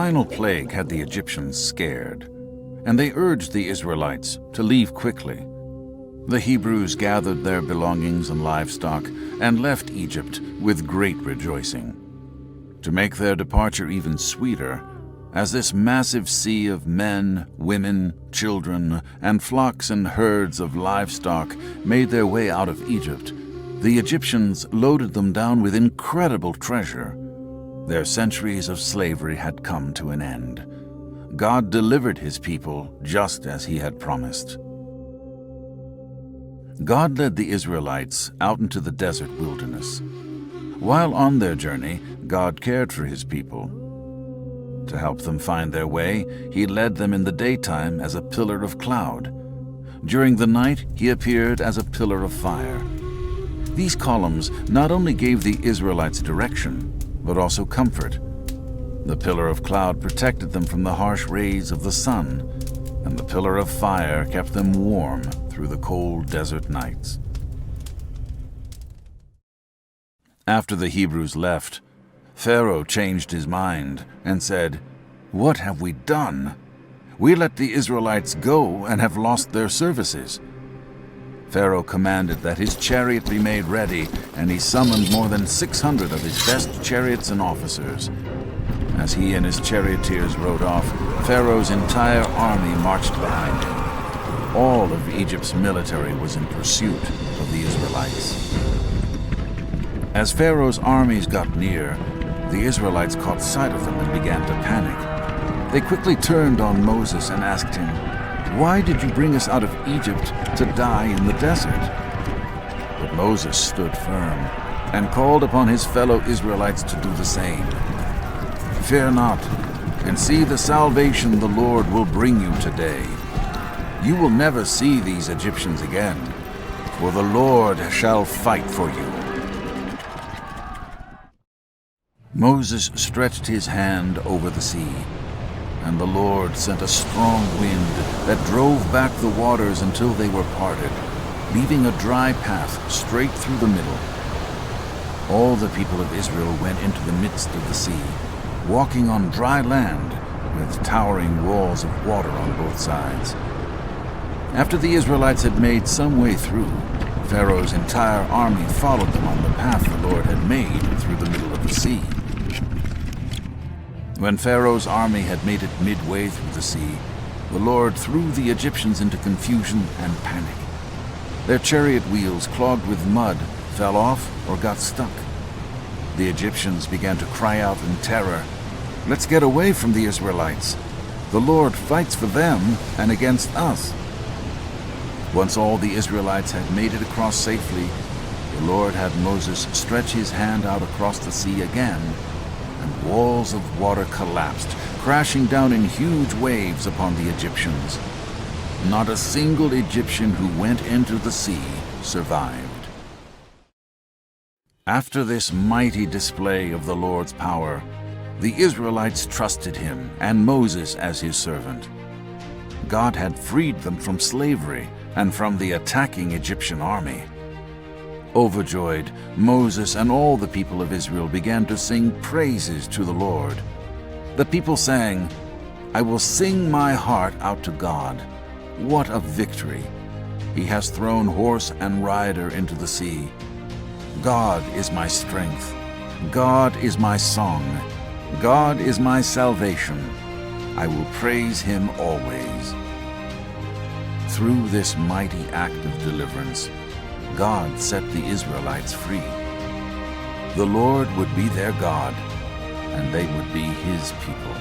final plague had the Egyptians scared, and they urged the Israelites to leave quickly. The Hebrews gathered their belongings and livestock and left Egypt with great rejoicing. To make their departure even sweeter, as this massive sea of men, women, children, and flocks and herds of livestock made their way out of Egypt, the Egyptians loaded them down with incredible treasure. Their centuries of slavery had come to an end. God delivered his people just as he had promised. God led the Israelites out into the desert wilderness. While on their journey, God cared for his people. To help them find their way, he led them in the daytime as a pillar of cloud. During the night, he appeared as a pillar of fire. These columns not only gave the Israelites direction, but also comfort. The pillar of cloud protected them from the harsh rays of the sun, and the pillar of fire kept them warm through the cold desert nights. After the Hebrews left, Pharaoh changed his mind and said, "What have we done? We let the Israelites go and have lost their services." Pharaoh commanded that his chariot be made ready, and he summoned more than 600 of his best chariots and officers. As he and his charioteers rode off, Pharaoh's entire army marched behind him. All of Egypt's military was in pursuit of the Israelites. As Pharaoh's armies got near, the Israelites caught sight of them and began to panic. They quickly turned on Moses and asked him, "Why did you bring us out of Egypt to die in the desert?" But Moses stood firm and called upon his fellow Israelites to do the same. "Fear not, and see the salvation the Lord will bring you today. You will never see these Egyptians again, for the Lord shall fight for you." Moses stretched his hand over the sea, and the Lord sent a strong wind that drove back the waters until they were parted, leaving a dry path straight through the middle. All the people of Israel went into the midst of the sea, walking on dry land with towering walls of water on both sides. After the Israelites had made some way through, Pharaoh's entire army followed them on the path the Lord had made through the middle of the sea. When Pharaoh's army had made it midway through the sea, the Lord threw the Egyptians into confusion and panic. Their chariot wheels, clogged with mud, fell off or got stuck. The Egyptians began to cry out in terror, "Let's get away from the Israelites. The Lord fights for them and against us." Once all the Israelites had made it across safely, the Lord had Moses stretch his hand out across the sea again, and walls of water collapsed, crashing down in huge waves upon the Egyptians. Not a single Egyptian who went into the sea survived. After this mighty display of the Lord's power, the Israelites trusted him and Moses as his servant. God had freed them from slavery and from the attacking Egyptian army. Overjoyed, Moses and all the people of Israel began to sing praises to the Lord. The people sang, "I will sing my heart out to God. What a victory! He has thrown horse and rider into the sea. God is my strength. God is my song. God is my salvation. I will praise him always." Through this mighty act of deliverance, God set the Israelites free. The Lord would be their God, and they would be his people.